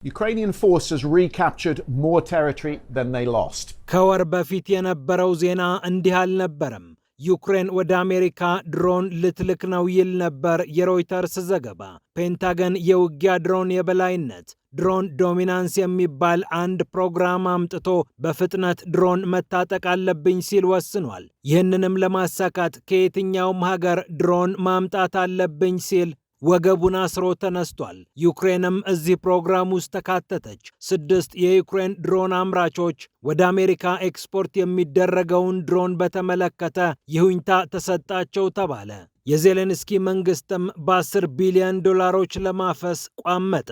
Ukrainian forces recaptured more territory than they lost. ከወር በፊት የነበረው ዜና እንዲህ አልነበረም። ዩክሬን ወደ አሜሪካ ድሮን ልትልክ ነው ይል ነበር የሮይተርስ ዘገባ። ፔንታገን የውጊያ ድሮን የበላይነት ድሮን ዶሚናንስ የሚባል አንድ ፕሮግራም አምጥቶ በፍጥነት ድሮን መታጠቅ አለብኝ ሲል ወስኗል። ይህንንም ለማሳካት ከየትኛውም ሀገር ድሮን ማምጣት አለብኝ ሲል ወገቡን አስሮ ተነስቷል። ዩክሬንም እዚህ ፕሮግራም ውስጥ ተካተተች። 6 የዩክሬን ድሮን አምራቾች ወደ አሜሪካ ኤክስፖርት የሚደረገውን ድሮን በተመለከተ ይሁንታ ተሰጣቸው ተባለ። የዜሌንስኪ መንግስትም በ10 ቢሊዮን ዶላሮች ለማፈስ ቋመጠ።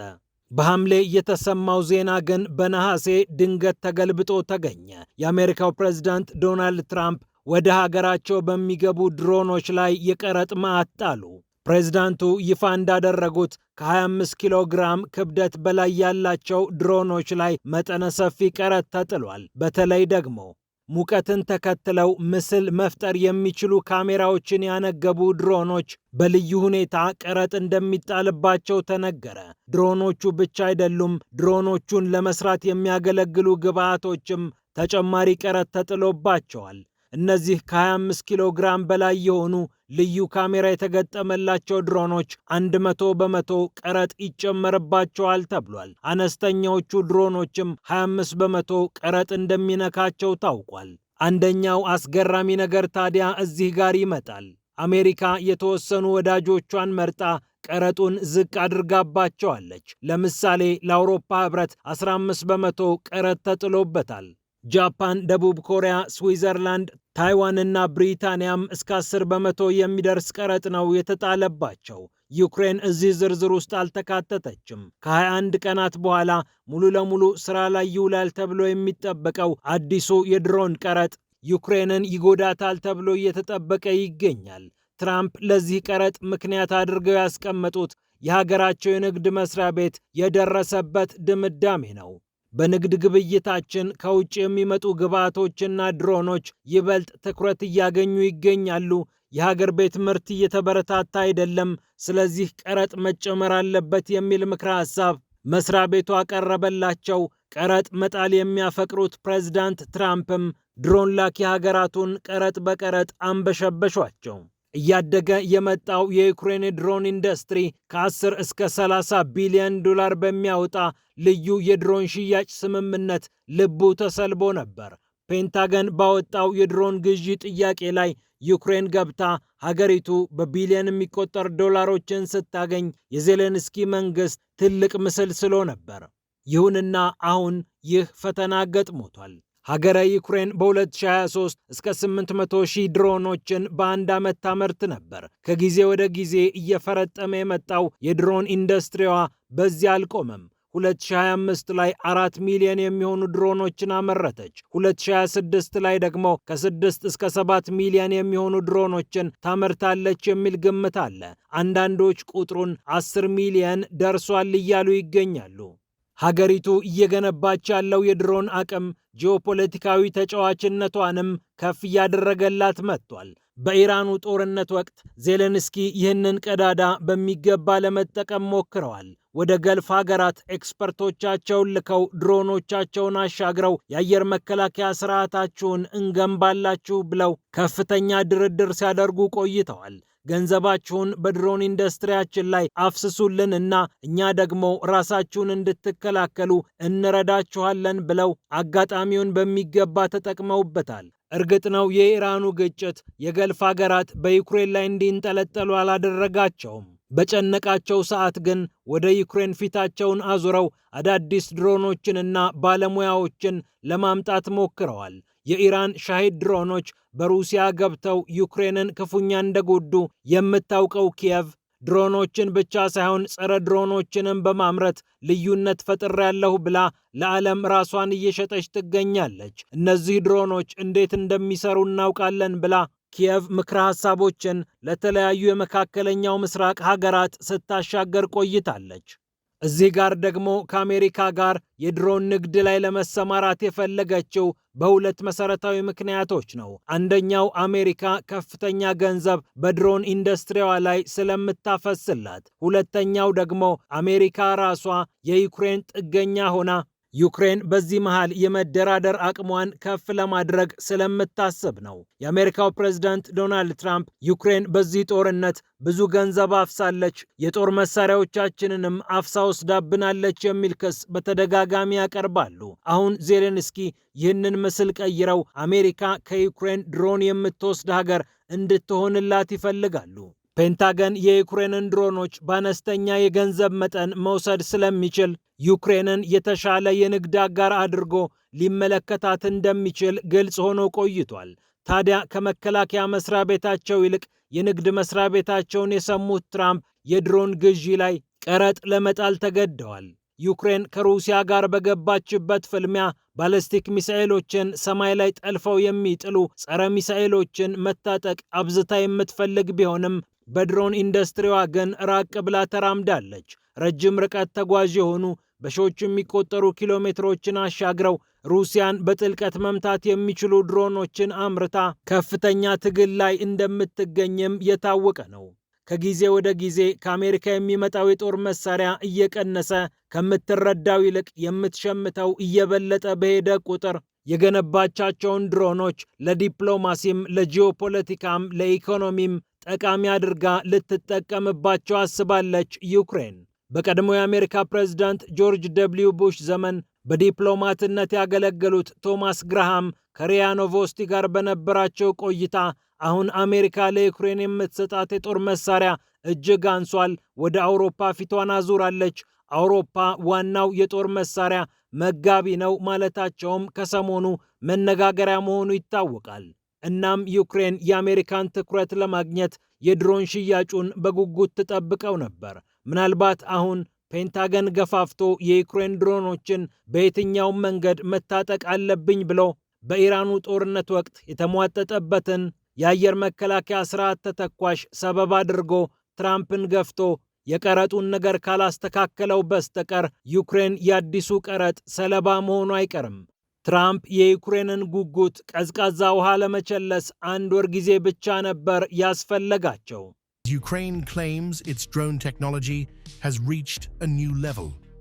በሐምሌ የተሰማው ዜና ግን በነሐሴ ድንገት ተገልብጦ ተገኘ። የአሜሪካው ፕሬዝዳንት ዶናልድ ትራምፕ ወደ ሀገራቸው በሚገቡ ድሮኖች ላይ የቀረጥ ማዕት ጣሉ። ፕሬዝዳንቱ ይፋ እንዳደረጉት ከ25 ኪሎ ግራም ክብደት በላይ ያላቸው ድሮኖች ላይ መጠነ ሰፊ ቀረጥ ተጥሏል። በተለይ ደግሞ ሙቀትን ተከትለው ምስል መፍጠር የሚችሉ ካሜራዎችን ያነገቡ ድሮኖች በልዩ ሁኔታ ቀረጥ እንደሚጣልባቸው ተነገረ። ድሮኖቹ ብቻ አይደሉም፣ ድሮኖቹን ለመስራት የሚያገለግሉ ግብዓቶችም ተጨማሪ ቀረጥ ተጥሎባቸዋል። እነዚህ ከ25 ኪሎ ግራም በላይ የሆኑ ልዩ ካሜራ የተገጠመላቸው ድሮኖች 100 በመቶ ቀረጥ ይጨመርባቸዋል ተብሏል። አነስተኛዎቹ ድሮኖችም 25 በመቶ ቀረጥ እንደሚነካቸው ታውቋል። አንደኛው አስገራሚ ነገር ታዲያ እዚህ ጋር ይመጣል። አሜሪካ የተወሰኑ ወዳጆቿን መርጣ ቀረጡን ዝቅ አድርጋባቸዋለች። ለምሳሌ ለአውሮፓ ህብረት 15 በመቶ ቀረጥ ተጥሎበታል። ጃፓን፣ ደቡብ ኮሪያ፣ ስዊዘርላንድ፣ ታይዋን እና ብሪታንያም እስከ 10 በመቶ የሚደርስ ቀረጥ ነው የተጣለባቸው። ዩክሬን እዚህ ዝርዝር ውስጥ አልተካተተችም። ከ21 ቀናት በኋላ ሙሉ ለሙሉ ስራ ላይ ይውላል ተብሎ የሚጠበቀው አዲሱ የድሮን ቀረጥ ዩክሬንን ይጎዳታል ተብሎ እየተጠበቀ ይገኛል። ትራምፕ ለዚህ ቀረጥ ምክንያት አድርገው ያስቀመጡት የሀገራቸው የንግድ መስሪያ ቤት የደረሰበት ድምዳሜ ነው። በንግድ ግብይታችን ከውጭ የሚመጡ ግብዓቶችና ድሮኖች ይበልጥ ትኩረት እያገኙ ይገኛሉ። የሀገር ቤት ምርት እየተበረታታ አይደለም። ስለዚህ ቀረጥ መጨመር አለበት የሚል ምክረ ሐሳብ መስሪያ ቤቱ አቀረበላቸው። ቀረጥ መጣል የሚያፈቅሩት ፕሬዝዳንት ትራምፕም ድሮን ላኪ ሀገራቱን ቀረጥ በቀረጥ አንበሸበሿቸው። እያደገ የመጣው የዩክሬን ድሮን ኢንዱስትሪ ከ10 እስከ 30 ቢሊዮን ዶላር በሚያወጣ ልዩ የድሮን ሽያጭ ስምምነት ልቡ ተሰልቦ ነበር። ፔንታገን ባወጣው የድሮን ግዢ ጥያቄ ላይ ዩክሬን ገብታ ሀገሪቱ በቢሊዮን የሚቆጠር ዶላሮችን ስታገኝ የዜሌንስኪ መንግስት ትልቅ ምስል ስሎ ነበር። ይሁንና አሁን ይህ ፈተና ገጥሞታል። ሀገረ ዩክሬን በ2023 እስከ 800,000 ድሮኖችን በአንድ ዓመት ታመርት ነበር። ከጊዜ ወደ ጊዜ እየፈረጠመ የመጣው የድሮን ኢንዱስትሪዋ በዚያ አልቆመም። 2025 ላይ 4 ሚሊዮን የሚሆኑ ድሮኖችን አመረተች። 2026 ላይ ደግሞ ከ6 እስከ 7 ሚሊዮን የሚሆኑ ድሮኖችን ታመርታለች የሚል ግምት አለ። አንዳንዶች ቁጥሩን 10 ሚሊዮን ደርሷል እያሉ ይገኛሉ። ሀገሪቱ እየገነባች ያለው የድሮን አቅም ጂኦፖለቲካዊ ተጫዋችነቷንም ከፍ እያደረገላት መጥቷል። በኢራኑ ጦርነት ወቅት ዜሌንስኪ ይህንን ቀዳዳ በሚገባ ለመጠቀም ሞክረዋል። ወደ ገልፍ ሀገራት ኤክስፐርቶቻቸውን ልከው ድሮኖቻቸውን አሻግረው የአየር መከላከያ ስርዓታችሁን እንገንባላችሁ ብለው ከፍተኛ ድርድር ሲያደርጉ ቆይተዋል። ገንዘባችሁን በድሮን ኢንዱስትሪያችን ላይ አፍስሱልን እና እኛ ደግሞ ራሳችሁን እንድትከላከሉ እንረዳችኋለን ብለው አጋጣሚውን በሚገባ ተጠቅመውበታል። እርግጥ ነው የኢራኑ ግጭት የገልፍ ሀገራት በዩክሬን ላይ እንዲንጠለጠሉ አላደረጋቸውም። በጨነቃቸው ሰዓት ግን ወደ ዩክሬን ፊታቸውን አዙረው አዳዲስ ድሮኖችንና ባለሙያዎችን ለማምጣት ሞክረዋል። የኢራን ሻሂድ ድሮኖች በሩሲያ ገብተው ዩክሬንን ክፉኛ እንደጎዱ የምታውቀው ኪየቭ ድሮኖችን ብቻ ሳይሆን ጸረ ድሮኖችንም በማምረት ልዩነት ፈጥሬያለሁ ብላ ለዓለም ራሷን እየሸጠች ትገኛለች። እነዚህ ድሮኖች እንዴት እንደሚሰሩ እናውቃለን ብላ ኪየቭ ምክረ ሐሳቦችን ለተለያዩ የመካከለኛው ምስራቅ ሀገራት ስታሻገር ቆይታለች። እዚህ ጋር ደግሞ ከአሜሪካ ጋር የድሮን ንግድ ላይ ለመሰማራት የፈለገችው በሁለት መሰረታዊ ምክንያቶች ነው። አንደኛው አሜሪካ ከፍተኛ ገንዘብ በድሮን ኢንዱስትሪዋ ላይ ስለምታፈስላት፣ ሁለተኛው ደግሞ አሜሪካ ራሷ የዩክሬን ጥገኛ ሆና ዩክሬን በዚህ መሃል የመደራደር አቅሟን ከፍ ለማድረግ ስለምታስብ ነው። የአሜሪካው ፕሬዝዳንት ዶናልድ ትራምፕ ዩክሬን በዚህ ጦርነት ብዙ ገንዘብ አፍሳለች፣ የጦር መሳሪያዎቻችንንም አፍሳ ወስዳብናለች የሚል ክስ በተደጋጋሚ ያቀርባሉ። አሁን ዜሌንስኪ ይህንን ምስል ቀይረው አሜሪካ ከዩክሬን ድሮን የምትወስድ ሀገር እንድትሆንላት ይፈልጋሉ። ፔንታገን የዩክሬንን ድሮኖች በአነስተኛ የገንዘብ መጠን መውሰድ ስለሚችል ዩክሬንን የተሻለ የንግድ አጋር አድርጎ ሊመለከታት እንደሚችል ግልጽ ሆኖ ቆይቷል። ታዲያ ከመከላከያ መስሪያ ቤታቸው ይልቅ የንግድ መስሪያ ቤታቸውን የሰሙት ትራምፕ የድሮን ግዢ ላይ ቀረጥ ለመጣል ተገደዋል። ዩክሬን ከሩሲያ ጋር በገባችበት ፍልሚያ ባለስቲክ ሚሳኤሎችን ሰማይ ላይ ጠልፈው የሚጥሉ ጸረ ሚሳኤሎችን መታጠቅ አብዝታ የምትፈልግ ቢሆንም በድሮን ኢንዱስትሪዋ ግን ራቅ ብላ ተራምዳለች። ረጅም ርቀት ተጓዥ የሆኑ በሺዎች የሚቆጠሩ ኪሎ ሜትሮችን አሻግረው ሩሲያን በጥልቀት መምታት የሚችሉ ድሮኖችን አምርታ ከፍተኛ ትግል ላይ እንደምትገኝም የታወቀ ነው። ከጊዜ ወደ ጊዜ ከአሜሪካ የሚመጣው የጦር መሳሪያ እየቀነሰ ከምትረዳው ይልቅ የምትሸምተው እየበለጠ በሄደ ቁጥር የገነባቻቸውን ድሮኖች ለዲፕሎማሲም፣ ለጂኦፖለቲካም፣ ለኢኮኖሚም ጠቃሚ አድርጋ ልትጠቀምባቸው አስባለች ዩክሬን። በቀድሞ የአሜሪካ ፕሬዝዳንት ጆርጅ ደብሊው ቡሽ ዘመን በዲፕሎማትነት ያገለገሉት ቶማስ ግራሃም ከሪያ ኖቮስቲ ጋር በነበራቸው ቆይታ አሁን አሜሪካ ለዩክሬን የምትሰጣት የጦር መሳሪያ እጅግ አንሷል፣ ወደ አውሮፓ ፊቷን አዙራለች፣ አውሮፓ ዋናው የጦር መሳሪያ መጋቢ ነው ማለታቸውም ከሰሞኑ መነጋገሪያ መሆኑ ይታወቃል። እናም ዩክሬን የአሜሪካን ትኩረት ለማግኘት የድሮን ሽያጩን በጉጉት ትጠብቀው ነበር። ምናልባት አሁን ፔንታገን ገፋፍቶ የዩክሬን ድሮኖችን በየትኛውም መንገድ መታጠቅ አለብኝ ብሎ በኢራኑ ጦርነት ወቅት የተሟጠጠበትን የአየር መከላከያ ስርዓት ተተኳሽ ሰበብ አድርጎ ትራምፕን ገፍቶ የቀረጡን ነገር ካላስተካከለው በስተቀር ዩክሬን የአዲሱ ቀረጥ ሰለባ መሆኑ አይቀርም። ትራምፕ የዩክሬንን ጉጉት ቀዝቃዛ ውሃ ለመቸለስ 1 ወር ጊዜ ብቻ ነበር ያስፈለጋቸው። Ukraine claims its drone technology has reached a new level.